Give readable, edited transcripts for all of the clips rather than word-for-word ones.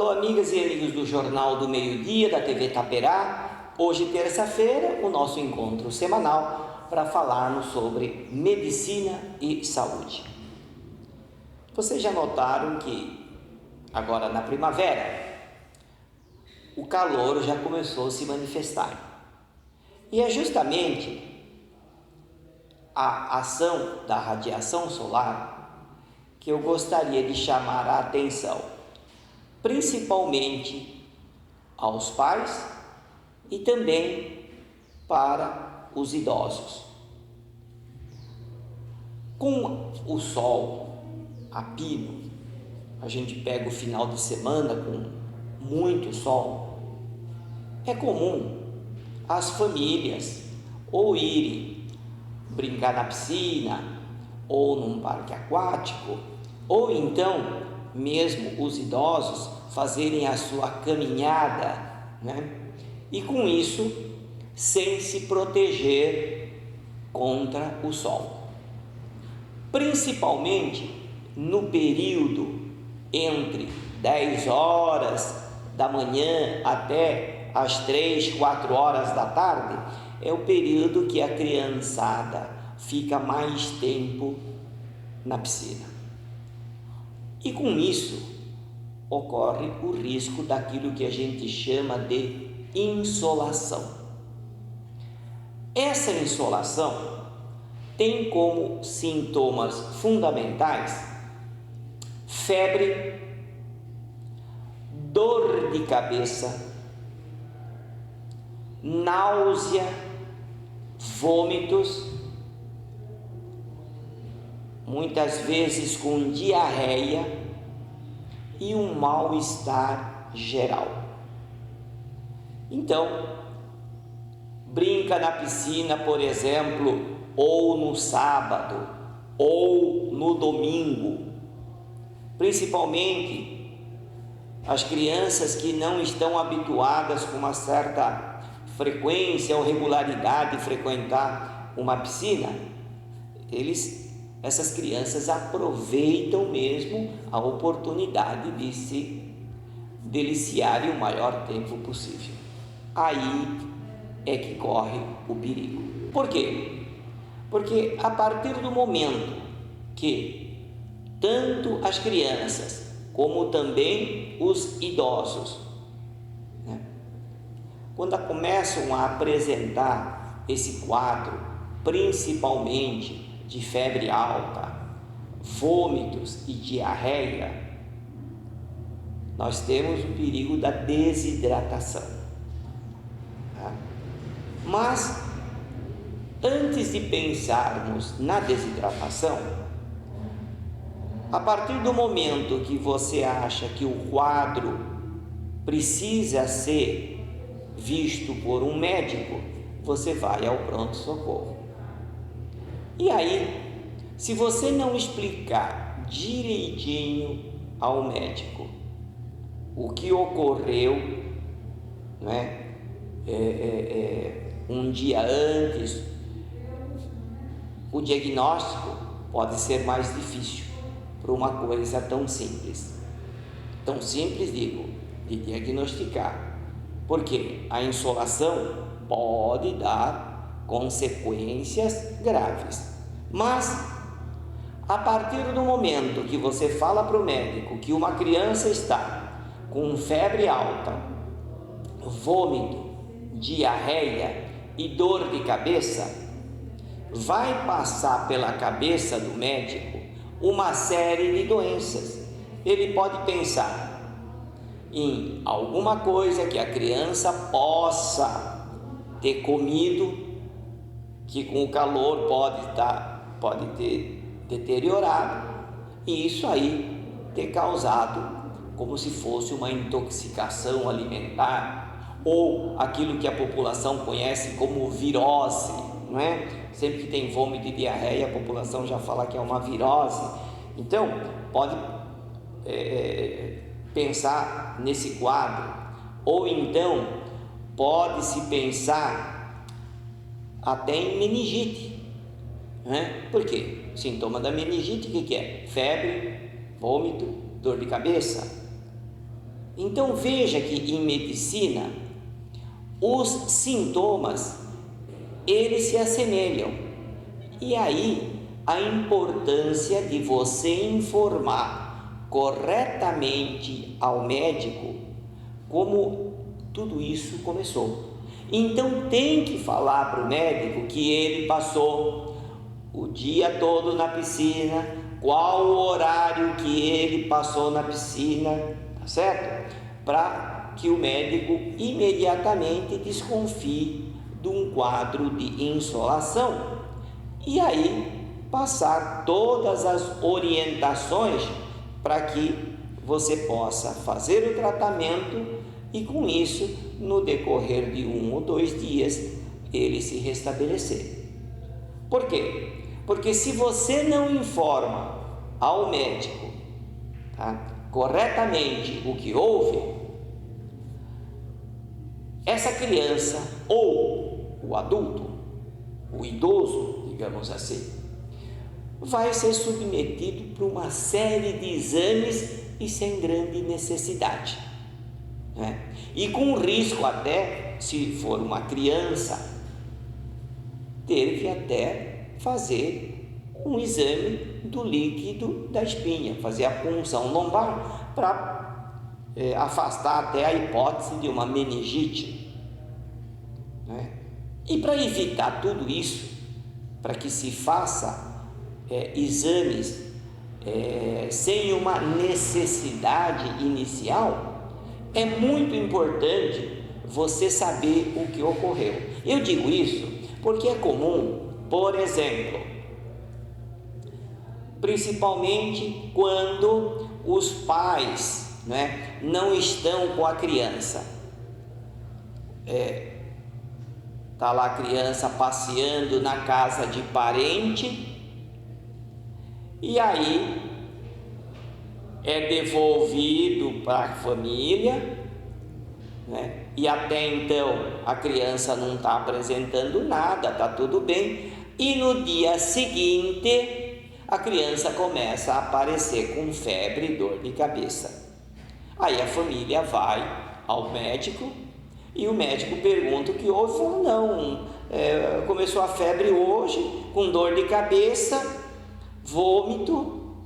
Alô, amigas e amigos do Jornal do Meio-Dia da TV Taperá. Hoje, terça-feira, o nosso encontro semanal para falarmos sobre medicina e saúde. Vocês já notaram que agora na primavera o calor já começou a se manifestar. E é justamente a ação da radiação solar que eu gostaria de chamar a atenção, principalmente aos pais e também para os idosos. Com o sol a pino, a gente pega o final de semana com muito sol, é comum as famílias ou irem brincar na piscina ou num parque aquático, ou então mesmo os idosos fazerem a sua caminhada, E com isso, sem se proteger contra o sol. Principalmente no período entre 10 horas da manhã até as 3, 4 horas da tarde, é o período que a criançada fica mais tempo na piscina. E com isso, ocorre o risco daquilo que a gente chama de insolação. Essa insolação tem como sintomas fundamentais febre, dor de cabeça, náusea, vômitos, muitas vezes com diarreia e um mal-estar geral. Então, brinca na piscina, por exemplo, ou no sábado, ou no domingo, principalmente as crianças que não estão habituadas com uma certa frequência ou regularidade de frequentar uma piscina, essas crianças aproveitam mesmo a oportunidade de se deliciarem o maior tempo possível. Aí é que corre o perigo. Por quê? Porque a partir do momento que tanto as crianças como também os idosos, quando começam a apresentar esse quadro, principalmente de febre alta, vômitos e diarreia, nós temos o perigo da desidratação. Mas, antes de pensarmos na desidratação, a partir do momento que você acha que o quadro precisa ser visto por um médico, você vai ao pronto-socorro. E aí, se você não explicar direitinho ao médico o que ocorreu, um dia antes, o diagnóstico pode ser mais difícil para uma coisa tão simples. Tão simples, digo, de diagnosticar, porque a insolação pode dar consequências graves. Mas, a partir do momento que você fala para o médico que uma criança está com febre alta, vômito, diarreia e dor de cabeça, vai passar pela cabeça do médico uma série de doenças. Ele pode pensar em alguma coisa que a criança possa ter comido, que com o calor pode ter deteriorado, e isso aí ter causado como se fosse uma intoxicação alimentar, ou aquilo que a população conhece como virose, Sempre que tem vômito e diarreia, a população já fala que é uma virose. Então, pode pensar nesse quadro, ou então pode-se pensar até em meningite, Por quê? Sintoma da meningite, o que é? Febre, vômito, dor de cabeça. Então veja que em medicina os sintomas eles se assemelham. E aí a importância de você informar corretamente ao médico como tudo isso começou. Então tem que falar para o médico que ele passou o dia todo na piscina, qual o horário que ele passou na piscina, tá certo? Para que o médico imediatamente desconfie de um quadro de insolação e aí passar todas as orientações para que você possa fazer o tratamento e com isso, no decorrer de 1 ou 2 dias, ele se restabelecer. Por quê? Porque se você não informa ao médico, corretamente o que houve, essa criança ou o adulto, o idoso, digamos assim, vai ser submetido para uma série de exames e sem grande necessidade, né? E com risco até, se for uma criança, ter que até fazer um exame do líquido da espinha, fazer a punção lombar para afastar até a hipótese de uma meningite, né? E para evitar tudo isso, para que se faça exames sem uma necessidade inicial, é muito importante você saber o que ocorreu. Eu digo isso porque é comum, por exemplo, principalmente quando os pais, né, não estão com a criança, está lá a criança passeando na casa de parente e aí é devolvido para a família, né? E até então a criança não está apresentando nada, está tudo bem, e no dia seguinte a criança começa a aparecer com febre e dor de cabeça. Aí a família vai ao médico e o médico pergunta o que houve. Fala, não, começou a febre hoje, com dor de cabeça, vômito,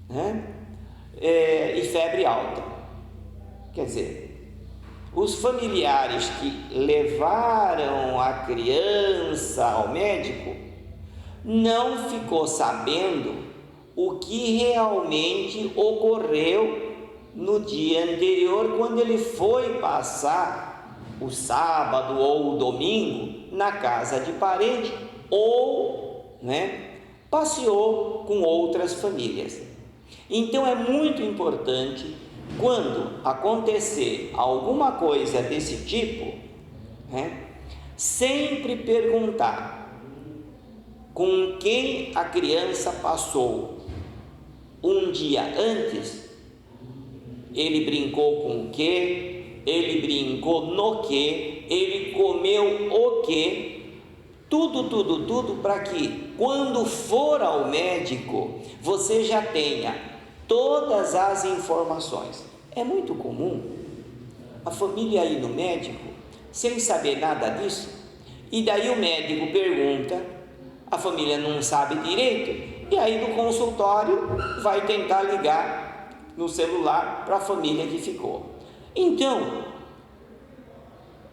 né? E febre alta. Quer dizer, os familiares que levaram a criança ao médico não ficou sabendo o que realmente ocorreu no dia anterior, quando ele foi passar o sábado ou o domingo na casa de parente ou, né, passeou com outras famílias. Então é muito importante, quando acontecer alguma coisa desse tipo, né, sempre perguntar com quem a criança passou um dia antes. Ele brincou com o quê? Ele brincou no quê? Ele comeu o quê? Tudo para que quando for ao médico você já tenha todas as informações. É muito comum a família ir no médico sem saber nada disso, e daí o médico pergunta, a família não sabe direito, e aí no consultório vai tentar ligar no celular para a família que ficou. Então,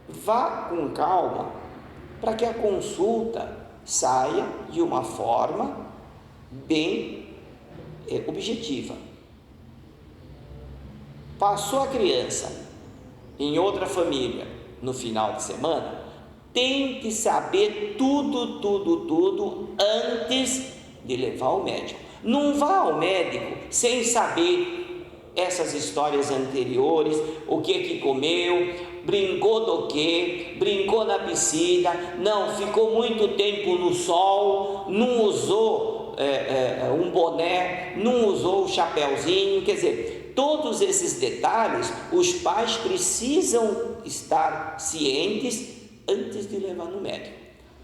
vá com calma para que a consulta saia de uma forma bem objetiva. Passou a criança em outra família no final de semana, tente saber tudo antes de levar ao médico. Não vá ao médico sem saber essas histórias anteriores, o que comeu, brincou do que, brincou na piscina, não, ficou muito tempo no sol, não usou um boné, não usou o chapéuzinho. Quer dizer, todos esses detalhes os pais precisam estar cientes antes de levar no médico.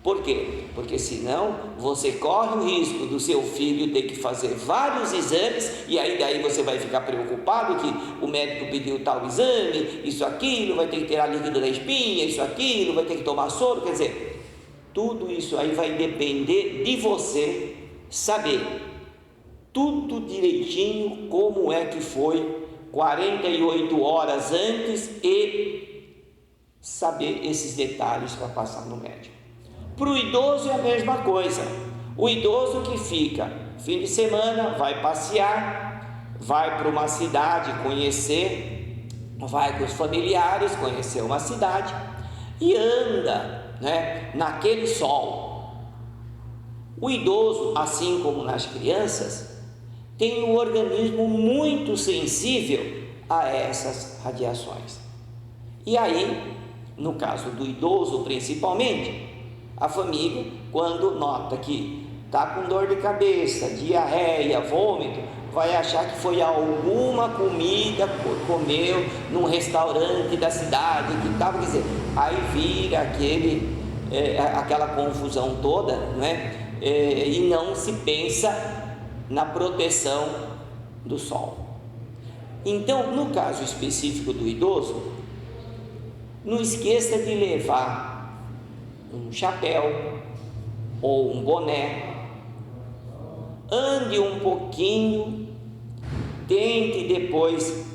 Por quê? Porque senão você corre o risco do seu filho ter que fazer vários exames, e aí daí você vai ficar preocupado que o médico pediu tal exame, isso, aquilo, vai ter que tirar líquido da espinha, isso, aquilo, vai ter que tomar soro. Quer dizer, tudo isso aí vai depender de você saber tudo direitinho, como é que foi 48 horas antes, e saber esses detalhes para passar no médico. Para o idoso é a mesma coisa. O idoso que fica fim de semana, vai passear, vai para uma cidade conhecer, vai com os familiares conhecer uma cidade e anda, naquele sol. O idoso, assim como nas crianças, tem um organismo muito sensível a essas radiações. E aí, no caso do idoso principalmente, a família, quando nota que está com dor de cabeça, diarreia, vômito, vai achar que foi alguma comida que comeu num restaurante da cidade, que estava, quer dizer, aí vira aquela confusão toda, e não se pensa na proteção do sol. Então, no caso específico do idoso, não esqueça de levar um chapéu ou um boné, ande um pouquinho, tente depois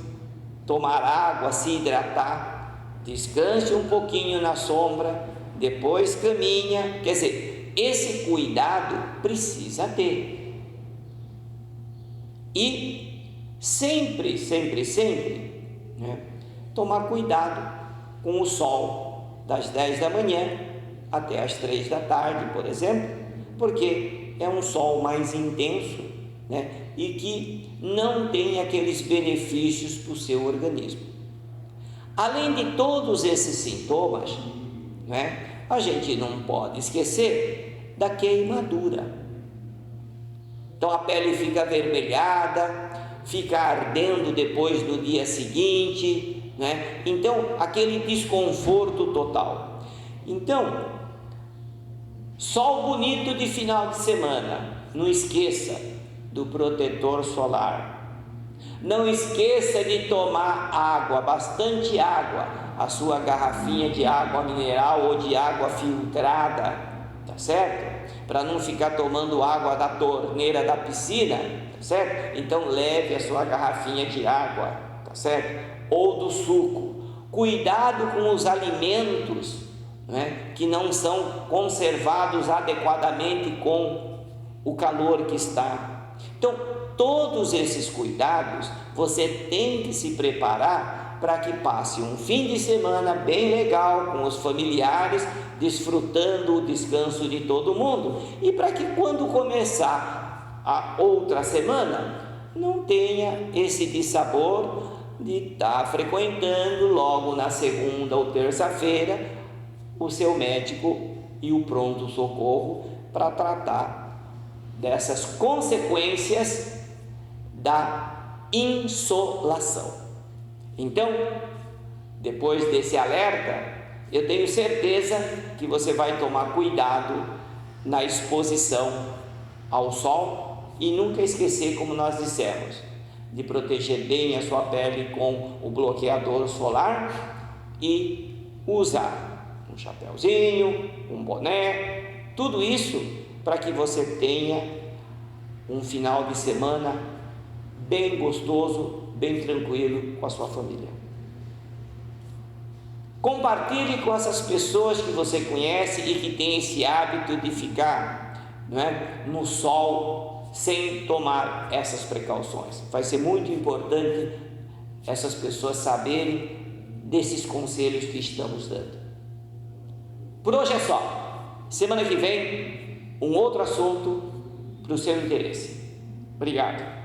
tomar água, se hidratar, descanse um pouquinho na sombra, depois caminha. Quer dizer, esse cuidado precisa ter. E sempre, tomar cuidado com o sol das 10 da manhã até as 3 da tarde, por exemplo, porque é um sol mais intenso, e que não tem aqueles benefícios para o seu organismo. Além de todos esses sintomas, a gente não pode esquecer da queimadura. Então a pele fica avermelhada, fica ardendo depois no dia seguinte, então aquele desconforto total. Então, sol bonito de final de semana, não esqueça do protetor solar. Não esqueça de tomar água, bastante água, a sua garrafinha de água mineral ou de água filtrada, tá certo? Para não ficar tomando água da torneira da piscina, tá certo? Então leve a sua garrafinha de água, tá certo? Ou do suco. Cuidado com os alimentos que não são conservados adequadamente com o calor que está. Então, todos esses cuidados você tem que se preparar para que passe um fim de semana bem legal com os familiares, desfrutando o descanso de todo mundo, e para que quando começar a outra semana não tenha esse dissabor de estar frequentando logo na segunda ou terça-feira o seu médico e o pronto-socorro para tratar dessas consequências da insolação. Então, depois desse alerta, eu tenho certeza que você vai tomar cuidado na exposição ao sol e nunca esquecer, como nós dissemos, de proteger bem a sua pele com o bloqueador solar e usar um chapéuzinho, um boné, tudo isso para que você tenha um final de semana bem gostoso, bem tranquilo com a sua família. Compartilhe com essas pessoas que você conhece e que tem esse hábito de ficar no sol sem tomar essas precauções. Vai ser muito importante essas pessoas saberem desses conselhos que estamos dando. Por hoje é só. Semana que vem, um outro assunto para o seu interesse. Obrigado.